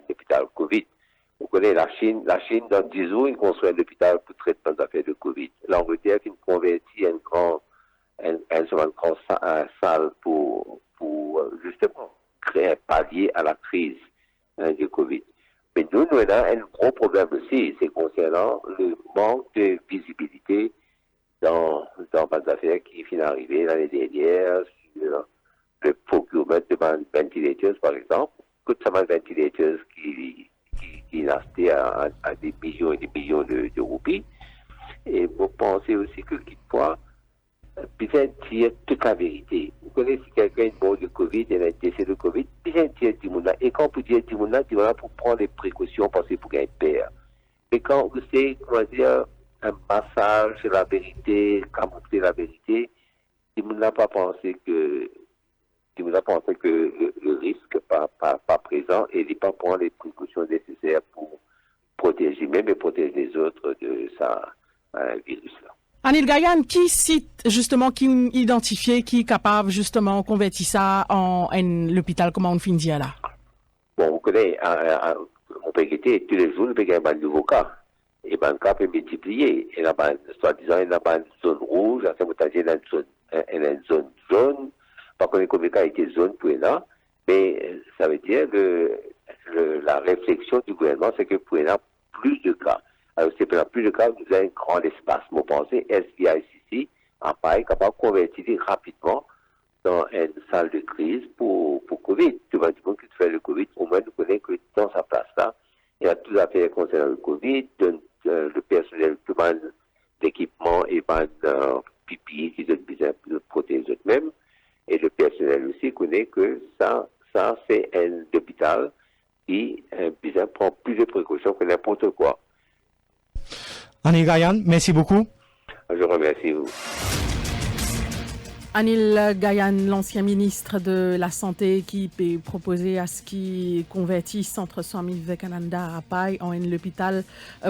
hôpital Covid. Vous connaissez la Chine, dans 10 jours, ils construisent un hôpital pour traiter les affaires de Covid. L'Angleterre, ils convertit une grande salle pour justement créer un palier à la crise du Covid. Mais nous avons un gros problème aussi, c'est concernant le manque de visibilité dans les affaires qui viennent d'arriver l'année dernière sur le procurement de ventilateurs, par exemple. Tout ça, ventilateurs qui est acheté à des millions et des millions de roupies. Et vous pensez aussi que quelquefois, peut-être dire toute la vérité. connaît si quelqu'un est mort de Covid, il a été de Covid, bien dire du monde là. Et quand on peut dire du monde là pour prendre des précautions parce que pour gagner peur. Mais quand vous savez, comment dire, un massage sur la vérité, camoufler la vérité, du monde n'a pas pensé que le risque pas présent et il pas prendre les précautions nécessaires pour protéger même et protéger les autres de ça virus là. Anil Gayan, qui cite justement, qui identifié, qui est capable justement de convertir ça en l'hôpital, comment on finit là? Bon, vous connaissez, on peut quitter tous les jours, on peut gagner un nouveau cas. Et ben, le cas peut multiplier. Et là, soi-disant, il y a une zone rouge, à ce moment-là, il y a une zone jaune. Par contre, combien de cas étaient zone pour là. Mais ça veut dire que la réflexion du gouvernement, c'est que pour là, plus de cas. Alors, c'est pour plus de cas, nous avons un grand espace. Mon pensée, SBICC, appareil capable de convertir rapidement dans une salle de crise pour Covid. Tout le monde qui fait le Covid, au moins, nous connaissons que dans sa place là, il y a tout à fait concernant le Covid, le personnel demande d'équipement et pipi qui ont besoin de protéger eux-mêmes. Et le personnel aussi connaît que ça c'est un hôpital qui besoin prend plus de précautions que n'importe quoi. Anil Gayan, merci beaucoup. Je remercie vous. Anil Gayan, l'ancien ministre de la Santé, qui peut proposer à ce qu'ils convertissent entre 100 000 de Canada à Paille en l'hôpital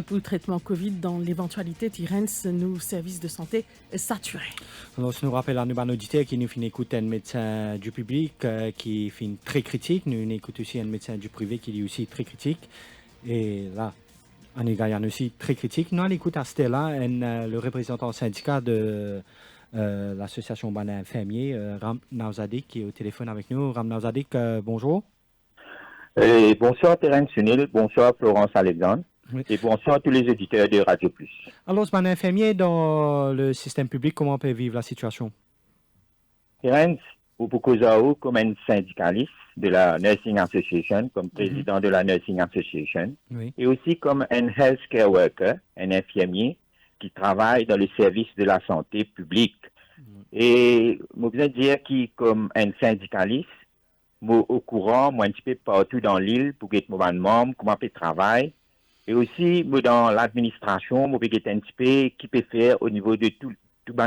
pour le traitement Covid dans l'éventualité d'Irens, nous services de santé saturés. Alors, je nous rappelle à nos auditeurs qui nous écoutent un médecin du public qui fait très critique. Nous écoutons aussi un médecin du privé qui est aussi très critique. Et là, Anil Gayan aussi très critique. Nous, on écoute à Stella, le représentant syndicat de l'association Ban Infirmiers, Ram Nauzadik, qui est au téléphone avec nous. Ram Nauzadik, bonjour. Bonsoir Terence Sunil, bonsoir Florence Alexandre, oui. Et bonsoir à tous les auditeurs de Radio Plus. Alors, Ban Infirmier, dans le système public, comment on peut vivre la situation? Terence, Opokozao, comme un syndicaliste de la Nursing Association, comme président de la Nursing Association, oui. Et aussi comme un healthcare worker, un infirmier, qui travaille dans le service de la santé publique. Et je veux dire que comme un syndicaliste, au courant, moi un petit peu partout dans l'île pour être mon membre, comment peut travailler. Et aussi dans l'administration, je peux être un petit peu qui peut faire au niveau de tout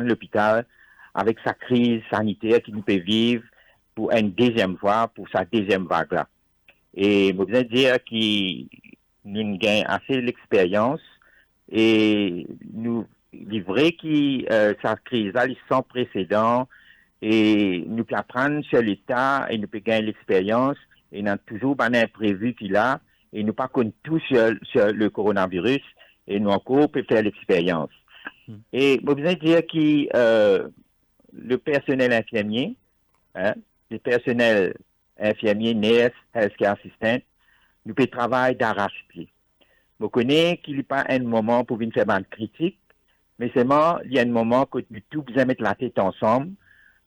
l'hôpital avec sa crise sanitaire qui nous peut vivre pour une deuxième fois, pour sa deuxième vague là. Et je veux dire que nous gagnons assez l'expérience. Et nous livrer qui sa crise là, sans précédent et nous peut apprendre sur l'État et nous peut gagner l'expérience et nous avons toujours un imprévu qu'il a et nous pas connaître tout sur le coronavirus et nous encore peut faire l'expérience. Et je veux dire que le personnel infirmier, le personnel infirmier, nurse, healthcare assistant, nous peut travailler d'arrache-pied. Je connais qu'il n'y a pas un moment pour venir faire une critique, mais seulement il y a un moment que nous tous besoin mettre la tête ensemble,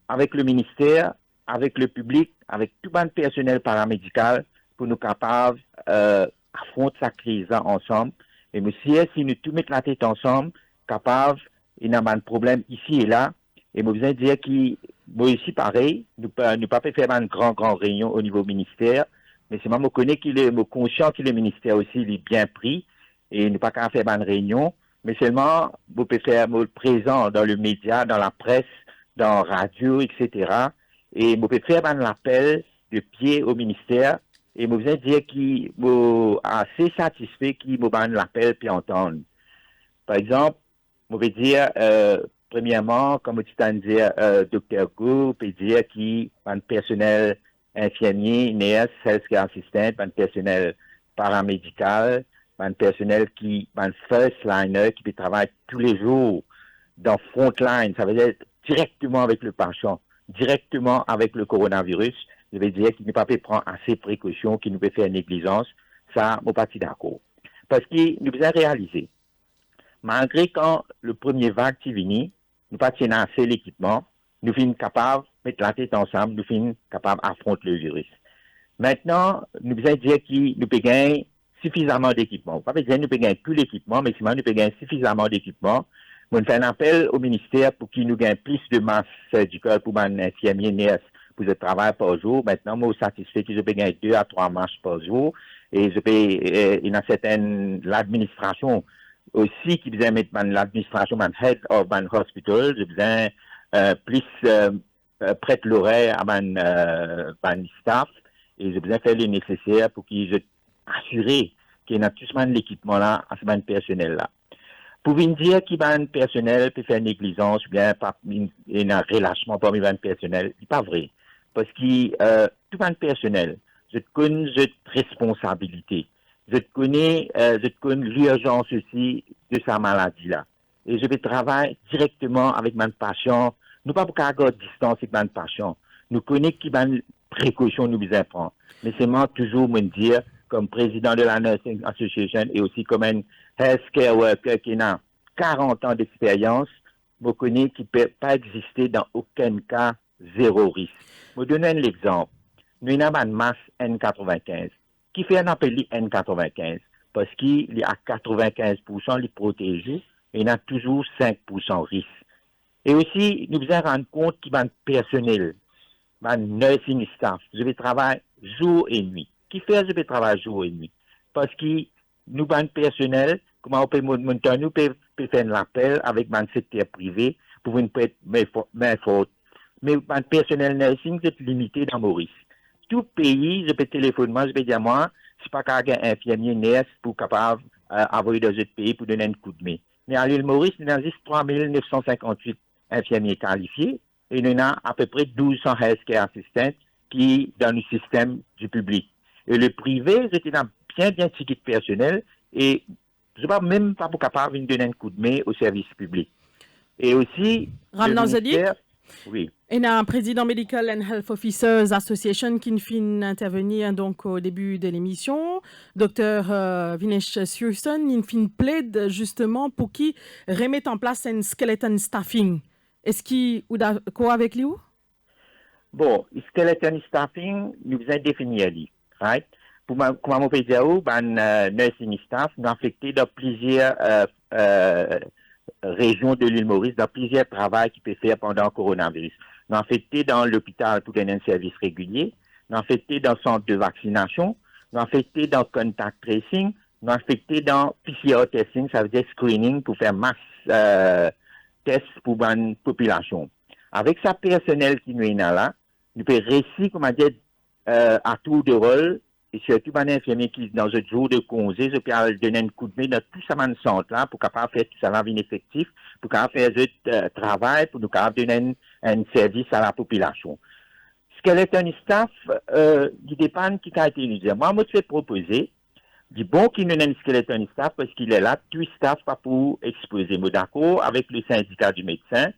avec le ministère, avec le public, avec tout le personnel paramédical, pour nous capables d'affronter cette crise-là ensemble. Et monsieur, si nous tous mettons la tête ensemble, capables, il y a un problème ici et là, et je besoin dire que moi aussi pareil, nous ne pas faire une grande réunion au niveau ministère, mais c'est moi je connais qu'il est conscient que le ministère aussi il est bien pris et nous pas qu'à faire une réunion, mais seulement vous pouvez faire présent dans le média, dans la presse, dans la radio, etc. Et vous pouvez faire un appel de pied au ministère et vous besoin dire qu'il est assez satisfait qu'il vous un l'appel puis entendre. Par exemple, vous pouvez dire premièrement, comme tu t'en dis, Dr. Go peut dire qu'il un personnel infirmier, nurse, healthcare assistant, un personnel paramédical, un personnel qui, un first liner qui peut travailler tous les jours dans front line, ça veut dire directement avec le patient, directement avec le coronavirus, ça veut dire qu'il ne peut pas prendre assez de précautions, qu'il ne peut faire négligence, ça, on pas d'accord. Parce que nous devons réaliser, malgré quand le premier vague qui vient, nous pas assez l'équipement, nous sommes capables de mettre la tête ensemble, nous sommes capables d'affronter le virus. Maintenant, nous devons dire que nous pouvons gagner suffisamment d'équipement. Pas besoin de nous gagner plus d'équipement, mais sinon nous pouvons gagner suffisamment d'équipement. On fait un appel au ministère pour qu'il nous gagne plus de masse syndicale pour un infirmier NES pour le travail par jour. Maintenant, moi, je suis satisfait que je peux gagner 2 à 3 marches par jour. Et je peux, il y a certaines, l'administration aussi qui besoin mettre l'administration, head of an hospital, je besoin plus prête l'oreille à mon staff et je besoin faire le nécessaire pour qu'ils assurer qu'il y a tout l'équipement là à ce personnel là. Pour vous dire qu'il y a un personnel peut faire négligence ou bien il y a un relâchement parmi les personnel, c'est pas vrai. Parce que tout le personnel, je connais cette responsabilité. Je connais l'urgence aussi de sa maladie là. Et je vais travailler directement avec mon patient. Nous pas pour garder distance avec mon patient. Nous connaissons qu'il y a une précaution nous besoin prendre. Mais c'est moi toujours me dire comme président de la Nursing Association et aussi comme un healthcare worker qui a 40 ans d'expérience, je connais qu'il ne peut pas exister dans aucun cas zéro risque. Je vais donner un exemple. Nous avons une masse N95. Qui fait un appel N95? Parce qu'il y a 95% les protégés et il y a toujours 5% risque. Et aussi, nous devons rendre compte qu'il y a un personnel, un nursing staff. Je vais travailler jour et nuit. Qui fait je vais travailler jour et nuit? Parce que nous avons un personnel, comment on peut monter, nous peut faire un appel avec un secteur privé pour une main forte. Mais un personnel nursing, c'est limité dans Maurice. Tout pays, je peux téléphoner, je peux dire moi, c'est pas qu'un infirmier nurse pour capable envoyer dans d'autres pays pour donner un coup de main. Mais à l'île Maurice, il existe 3958 infirmiers qualifiés et il y en a à peu près 1200 healthcare assistants qui dans le système du public. Et le privé, c'était dans bien ticket personnel et je ne sais pas même pas pour capable de donner un coup de main au service public. Et aussi, Ramnan Zadik, oui. Il y a un président Medical and Health Officers Association qui vient intervenir donc au début de l'émission. Dr Vinesh Surson, il vient plaide justement pour qui remette en place un skeleton staffing. Est-ce qu'il y a quoi avec lui? Bon, skeleton staffing, nous avons défini, right? Pour comment on peut dire, nursing staff, nous affecté dans plusieurs régions de l'île Maurice, dans plusieurs travaux qu'il peut faire pendant le coronavirus. Nous affecté dans l'hôpital pour donner un service régulier, nous affecté dans le centre de vaccination, nous affecté dans contact tracing, nous affecté dans PCR testing, ça veut dire screening pour faire masse tests pour une population. Avec sa personnel qui nous est là, nous pouvons réussir, comment dire, à tour de rôle, et surtout un infirmier qui, dans un jour de congé, je peux donner un coup de main dans tout ça, dans centre là, pour capable faire tout ça dans effectif, pour capable faire ce travail, pour nous capable donner un service à la population. Skeleton staff, il dépend qui a été utilisé. Moi, je vais proposer, du bon qu'il nous ait un skeleton staff parce qu'il est là, tout staff pas pour exposer. Moi, d'accord avec le syndicat du médecin,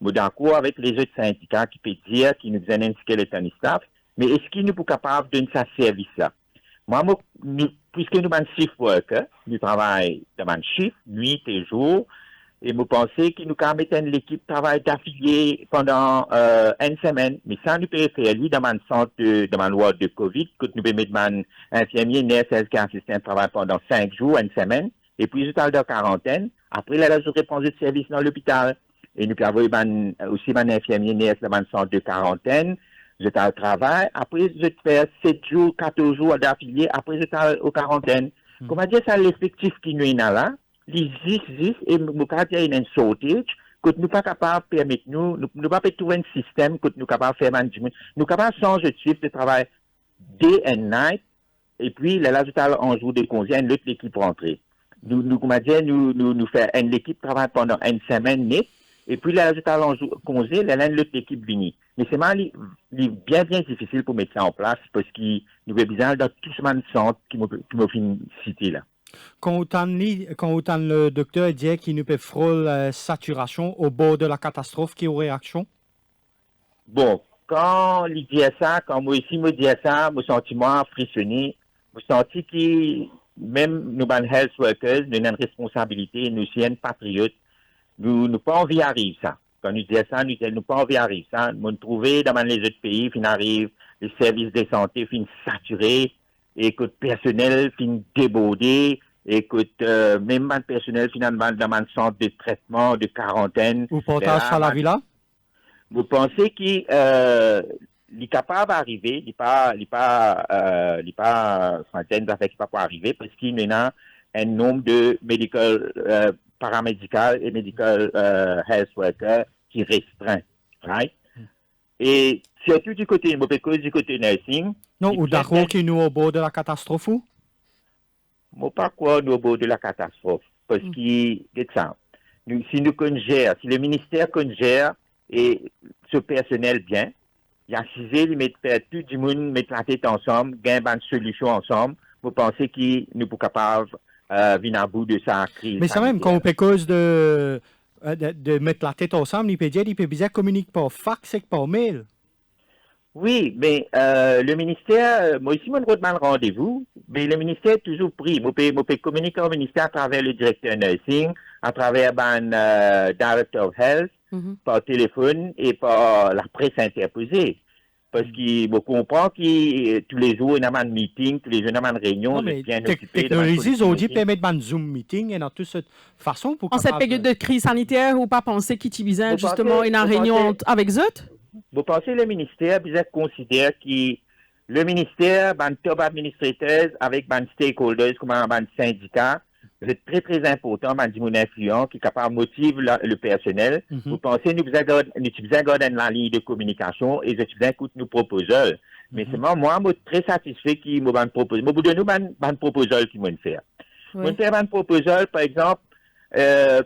moi, d'accord avec les autres syndicats qui peuvent dire qu'ils nous donnent un skeleton staff, mais est-ce qu'ils nous sont capables de donner ce service-là? Moi, puisque nous sommes un shift worker, nous travaillons dans un shift, nuit et jour, et nous pensons que nous pouvons mettre l'équipe travail d'affiliés pendant une semaine. Mais ça, nous pouvons faire, lui, dans un centre, dans un ward de COVID, que nous pouvons mettre un infirmier, nurse, healthcare assistant travail pendant 5 jours, une semaine, et puis je parle de quarantaine. Après, là, je réponds de service dans l'hôpital. Et nous pouvons avoir aussi un infirmier, nurse, dans un centre de quarantaine. Je suis au travail, après je fais 7 jours, 14 jours d'affiliés, après je suis au quarantaine. Comment dire ça, l'effectif qui nous est là, les 10, et nous avons une shortage, que nous ne sommes pas capables de permettre nous ne pouvons pas trouver un système que nous sommes capables de faire management. Nous sommes capables de changer de shift de travail day and night, et puis là, je suis en jour de congé, une autre équipe rentrée. Nous faisons une équipe travaille pendant une semaine nette, et puis là, je suis en congé, là, l'autre équipe vient. Mais c'est bien difficile pour mettre ça en place parce qu'il nous est besoin dans tout ce centre qui m'a cité là. Quand autant le docteur dit qu'il nous peut frôler la saturation au bord de la catastrophe qui aurait action? Bon, quand il dit ça, quand moi ici me dit ça, je me sens frissonné, je me sens que même nous, health workers, nous avons une responsabilité, nous sommes patriotes, nous n'avons pas envie d'arriver ça. Quand nous disons ça, nous n'avons pas envie d'arriver ça. Nous trouvons dans les autres pays, fin arrive, les services de santé fin saturés, et que le personnel fin débordé, Écoute, même mon personnel, finalement, dans mon centre de traitement, de quarantaine. Ou portage à la villa? Vous pensez qu'il est capable d'arriver, il n'est pas centaine d'affaires qui ne pas arriver parce qu'il y a un nombre de paramédical et medical health workers qui restreint, right? Et surtout du côté nursing. Non, ou d'accord qui nous au bord de la catastrophe? Moi, pas quoi nous au bord de la catastrophe. Parce que, si nous congère, si le ministère congère et ce personnel bien, il y a 6 ans, ils mettent tout le monde mettre la tête ensemble, gagner une solution ensemble. Vous pensez qu'ils ne sont pas capables de venir à bout de sa crise? Mais ça même, quand on peut cause de mettre la tête ensemble, il peut dire qu'il peut bien communiquer par fax et par mail. Oui, mais le ministère, moi aussi, je ne pas le rendez-vous, mais le ministère est toujours pris. Je peux communiquer au ministère à travers le directeur nursing, à travers le director of health, par téléphone et par la presse interposée. Parce qu'il comprend que tous les jours, il y a un meeting, tous les jours, il y a une réunion. Non, mais technologie, aujourd'hui, permet de un Zoom meeting et dans toute cette façon pour... En cette période de crise sanitaire, ou pas penser qu'il y a justement une réunion avec eux? Vous pensez le ministère, vous considère que le ministère, ben top administrateurs avec ben stakeholders comme ben syndicat, c'est très très important, ben mon influent qui est capable de motiver le personnel. Vous pensez nous utilisons la ligne de communication et nous utilisons nos proposals. Mais c'est moi je suis très satisfait qu'ils m'ont proposé. Moi, vous donnez un proposal qu'ils m'ont fait. Moi, faire un proposal, par exemple,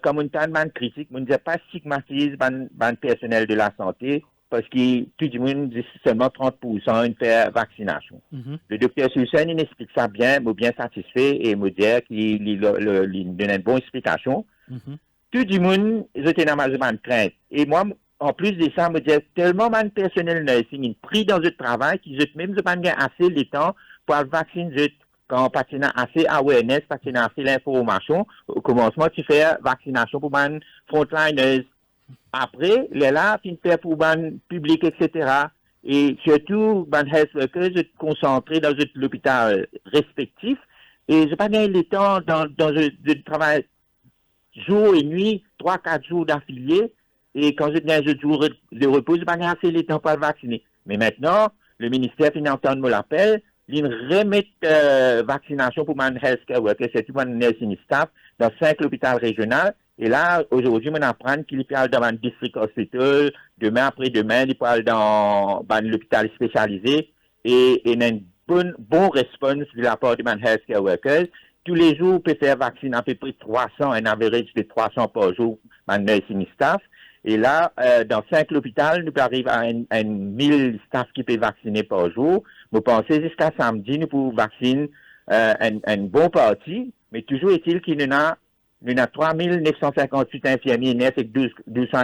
comme une tendance critique, je ne dis pas stigmatiser le personnel de la santé. Parce que tout le monde dit seulement 30% une faire vaccination. Le docteur Susan, il explique ça bien, il est bien satisfait et il me dit qu'il donne une bonne explication. Tout le monde, ils ont une crainte. Et moi, en plus de ça, je me dis tellement de personnel nursing pris dans le travail qu'ils ont même pas assez de temps pour vacciner. Quand on a assez awareness, on a assez l'information, au commencement, tu fais vaccination pour les frontliners. Après, les là, fin faire pour le public, etc. Et surtout, les health workers se concentrer dans l'hôpital respectif. Et je pas gagné le temps dans le travail jour et nuit, 3-4 jours d'affiliés. Et quand je gagne un jour de repos, je pas gagné assez le temps pour vacciner. Mais maintenant, le ministère financier me l'appelle, il remet vaccination pour les healthcare workers, surtout les nursing staff, dans 5 hôpitaux régionaux. Et là, aujourd'hui, on apprend qu'il parle dans un district hospital, demain après-demain, il parle dans l'hôpital spécialisé, et il y a une bonne réponse de la part de mes healthcare workers. Tous les jours, on peut faire vacciner à peu près 300, un average de 300 par jour, mes nursing staff. Et là, dans 5 hôpitaux, nous arrivons à 1000 staff qui peuvent vacciner par jour. Nous pensons jusqu'à samedi, nous pouvons vacciner une bonne partie, mais toujours est-il qu'il y en a 3958 infirmiers et 200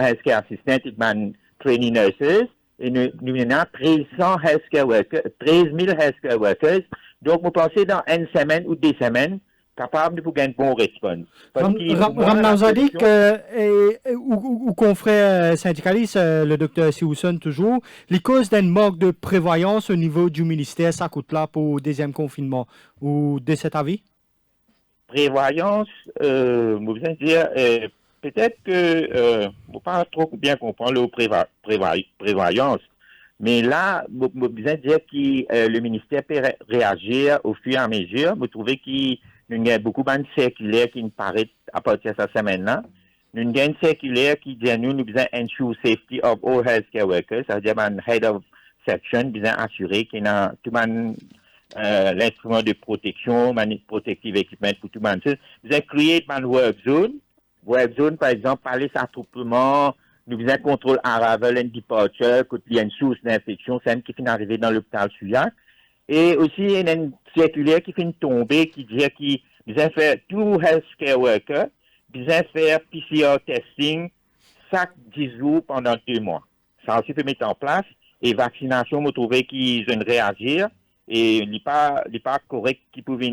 healthcare assistants et training nurses. Et nous avons 13 000 healthcare workers. Donc, nous pensons dans une semaine ou 2 semaines, capable de vous gagner une bonne réponse. Ramna Zadik, ou confrère syndicaliste, le docteur Siouson toujours, les causes d'un manque de prévoyance au niveau du ministère, ça coûte là pour le deuxième confinement. Ou de cet avis? Prévoyance, je veux dire, peut-être que je ne pas trop bien comprendre le prévoyance, mais là, je veux dire que le ministère peut réagir au fur et à mesure. Je trouve qu'il y a beaucoup de circulaires qui nous paraissent à partir de cette semaine-là. Nous avons une circulaire qui dit à nous avons ensure safety of all healthcare workers, c'est-à-dire un head of section, besoin assurer qu'il y a tout l'instrument de protection, protective equipment pour tout le monde. Nous avons créé une work zone. Work zone, par exemple, par les attroupements, nous avons un contrôle arrival and departure, quand il y a une source d'infection, c'est qui finit arriver dans l'hôpital Souillac. Et aussi, il y a une circulaire qui fait une tombée qui dit qu'il besoin faire tout healthcare worker, besoin faire PCR testing chaque 10 jours pendant 2 mois. Ça aussi peut mettre en place. Et vaccination, vous trouvez qu'ils ont réagir. Et il n'est pas correct qu'ils pouvaient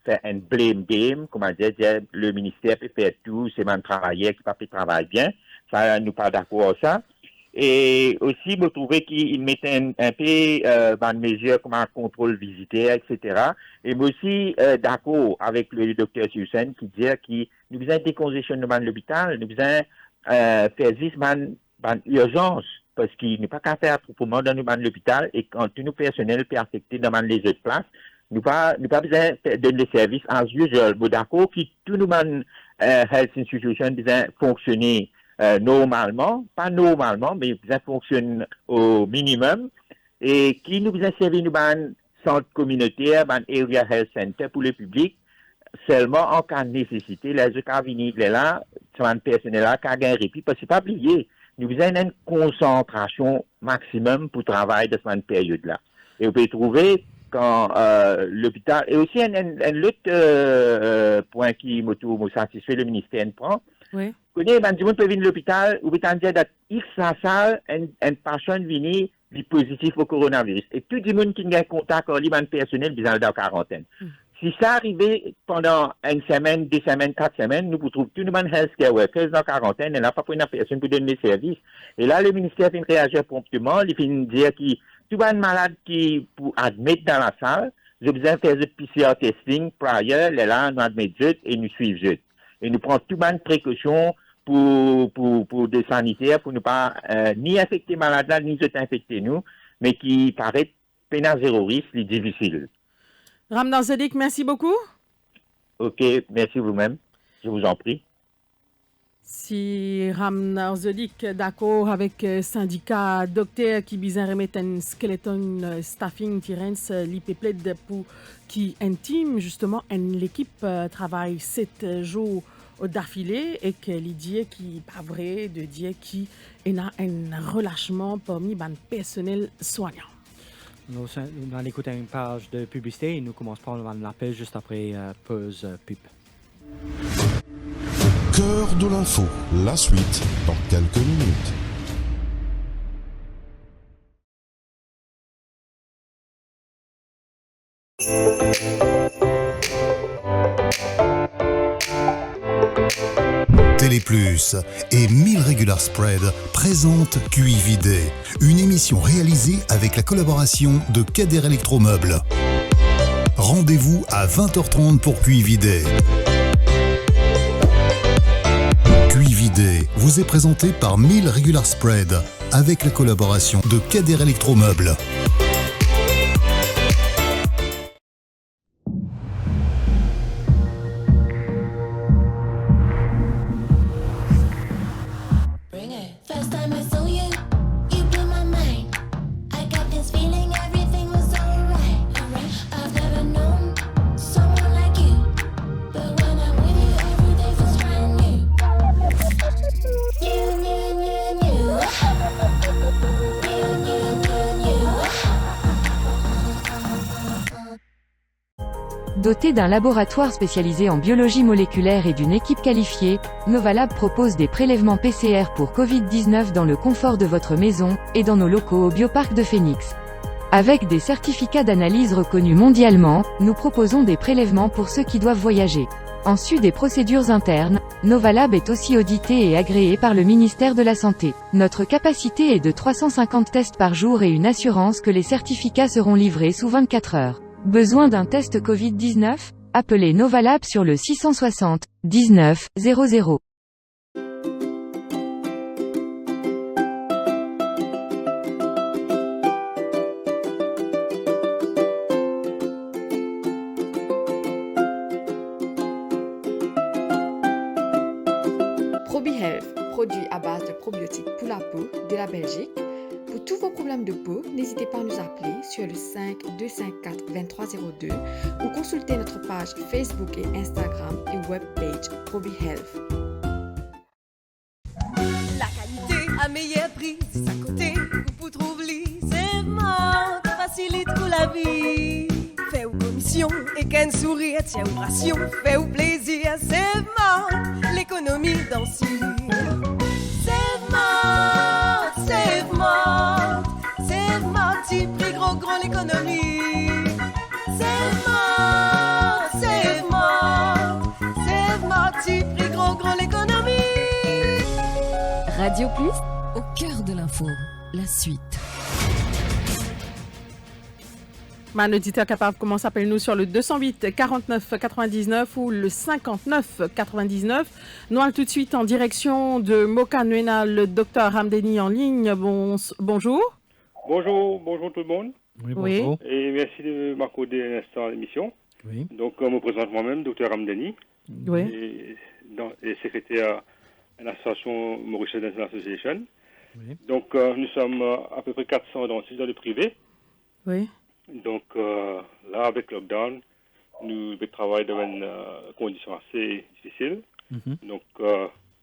faire un blame game, comment dire, le ministère peut faire tout, c'est même travailleur qui ne peut pas travailler bien. Ça, nous pas d'accord avec ça. Et aussi, vous trouvez qu'ils mettaient un peu dans mesures comme un contrôle visitaire, etc. Et moi aussi, d'accord avec le docteur Susan qui dit que nous faisons des décongestionner de l'hôpital, nous faisons faire juste urgence, parce qu'il n'est pas qu'à faire proprement dans l'hôpital, et quand tout nos personnel peut affecter dans les autres places, nous pas besoin de donner des services as usual. Bon, d'accord, qui tout nous health institution besoin fonctionner normalement, pas normalement, mais besoin fonctionner au minimum, et qui nous besoin servir nous centre communautaire, area health center pour le public, seulement en cas de nécessité, les cas venir là, ce personnel là, qui a un répit, parce que c'est pas oublié, nous avons une concentration maximum pour travailler dans cette période-là. Et vous pouvez trouver quand l'hôpital, et aussi un autre point qui me satisfait le ministère prend, oui. Vous connaissez, du monde peut venir à l'hôpital, ou peut dire que X en salle, une personne vient positif au coronavirus. Et tout le monde qui a un contact avec le personnel, ils sont dans la quarantaine. Si ça arrivait pendant une semaine, 2 semaines, 4 semaines, nous trouvons tout le monde healthcare workers dans la quarantaine, et là, pas pour une personne pour donner des services. Et là, le ministère vient réagir promptement, il vient dire que tout le malade qui pour admettre dans la salle, j'ai besoin de faire le PCR testing prior, là, nous admettons et nous suivons. Et nous prenons tout le précautions pour des sanitaires, pour ne pas ni affecter malade là, ni infecter nous, mais qui paraît peine à zéro risque, c'est difficile. Ramdan Zedik, merci beaucoup. Ok, merci vous-même. Je vous en prie. Si Ramdan Zedik, d'accord avec syndicat docteur qui besoin remettre un skeleton staffing tirens l'IPPLED pour qui intime justement l'équipe travaille 7 jours d'affilée et que l'idée qui pas vrai de dire qui a un relâchement parmi les personnel soignant. Nous allons écouter une page de publicité et nous commencerons l'appel juste après pause pub. Cœur de l'info, la suite dans quelques minutes. Téléplus et 1000 Regular Spread présentent QI Vidé, une émission réalisée avec la collaboration de Kader Electromeubles. Rendez-vous à 20h30 pour QI Vidé. QI Vidé vous est présenté par 1000 Regular Spread avec la collaboration de Kader Electromeubles. Doté d'un laboratoire spécialisé en biologie moléculaire et d'une équipe qualifiée, Novalab propose des prélèvements PCR pour Covid-19 dans le confort de votre maison, et dans nos locaux au Bioparc de Phoenix. Avec des certificats d'analyse reconnus mondialement, nous proposons des prélèvements pour ceux qui doivent voyager. En sus des procédures internes, Novalab est aussi audité et agréé par le ministère de la Santé. Notre capacité est de 350 tests par jour et une assurance que les certificats seront livrés sous 24 heures. Besoin d'un test Covid-19? Appelez Novalab sur le 660 19 00. ProbiHealth, produit à base de probiotiques pour la peau de la Belgique. Pour tous vos problèmes de peau, n'hésitez pas à nous appeler sur le 5 254 2302 ou consulter notre page Facebook et Instagram et webpage ProbiHealth. La qualité à meilleur prix, c'est à côté, vous trouvez, c'est mort, facilite pour la vie. Fait ou commission et qu'un sourire, tiens ou ration, fait ou plaisir, c'est mort, l'économie dans ce c'est mort, c'est mort, c'est mort, petit prix gros l'économie. C'est mort, c'est mort, c'est mort, petit prix gros l'économie. Radio Plus, au cœur de l'info. l'info, la suite. Un auditeur capable commence à appeler nous sur le 208 49 99 ou le 59 99. Nous allons tout de suite en direction de Moka Nuena, le docteur Ramdeni en ligne. Bonjour. Bonjour tout le monde. Oui, bonjour. Et merci de m'accorder un instant à l'émission. Oui. Donc, je me présente moi-même, docteur Ramdeni. Oui. Et secrétaire à l'association Mauritius Dental Association. Oui. Donc, nous sommes à peu près 400 dentistes dans le privé. Oui. Donc, là, avec le lockdown, nous travaillons dans une condition assez difficile. Donc,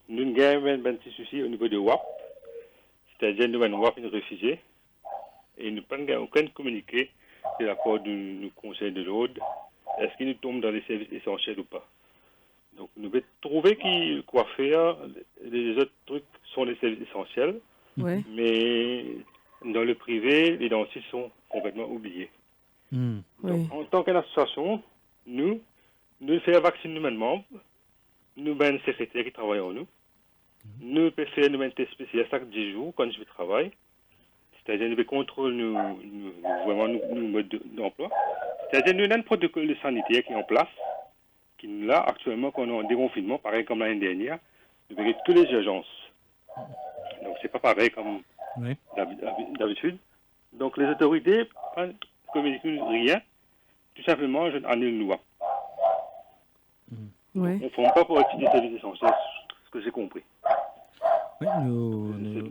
nous avons un petit souci au niveau de WAP. C'est-à-dire, nous avons WAP réfugié. Et nous n'avons aucun communiqué de la part du Conseil de l'ordre. Est-ce qu'il nous tombe dans les services essentiels ou pas? Donc, nous devons trouver quoi faire. Les autres trucs sont les services essentiels. Oui. Mais dans le privé, les dentistes sont complètement oubliés. Donc, oui. En tant qu'association, nous faisons vacciner nous-mêmes membres. Nous avons un secrétaire qui travaille en nous. Nous faisons un test spécial chaque 10 jours quand je vais travailler. C'est-à-dire nous contrôler nos modes d'emploi. C'est-à-dire nous avons un protocole de sanitaire qui est en place, qui est là actuellement quand on a un déconfinement, pareil comme l'année dernière, nous avons toutes les urgences. Donc c'est pas pareil comme d'habitude. Donc les autorités ne communiquent rien, tout simplement je annule une loi. Oui. On ne forme pas pour étudier les services essentiels, ce que j'ai compris. Oui,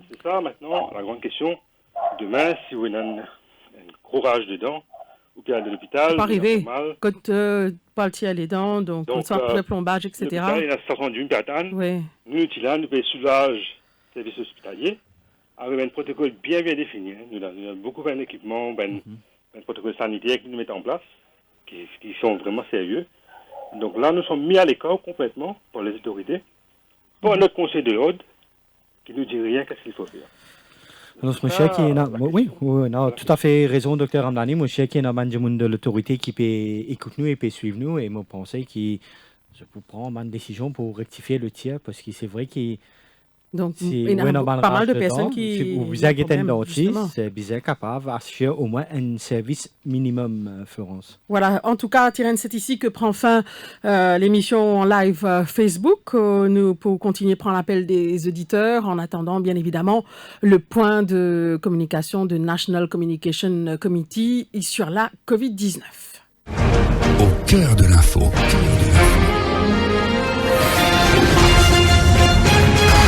C'est ça maintenant la grande question. Demain, si vous avez un gros rage de dents, ou qu'il y a de l'hôpital, Ça peut arriver. mal. Quand pas le les dents, donc ça pour le plombage, etc. L'hôpital, il y a 71 personnes. Oui. Nous, nous payons soulage les services hospitaliers avec un protocole bien défini. Nous avons beaucoup d'équipements, un protocole sanitaire qui nous mettent en place, qui sont vraiment sérieux. Donc là, nous sommes mis à l'écart complètement par les autorités, par notre conseil de l'ordre, qui nous dit rien qu'est-ce qu'il faut faire. Alors, monsieur qui est oui, non, tout à fait raison, docteur Ramdani. Monsieur qui est dans de l'autorité qui peut écouter nous et peut suivre nous. Et moi, je pense qu'il peut prendre une décision pour rectifier le tir parce que c'est vrai qu'il donc, il y a pas mal de personnes qui... Vous avez un dentiste, c'est bizarre capable d'assurer au moins un service minimum, Florence. Voilà, en tout cas, Tyrène, c'est ici que prend fin l'émission en live Facebook. Nous pour continuer à prendre l'appel des auditeurs en attendant, bien évidemment, le point de communication de National Communication Committee sur la COVID-19. Au cœur de l'info.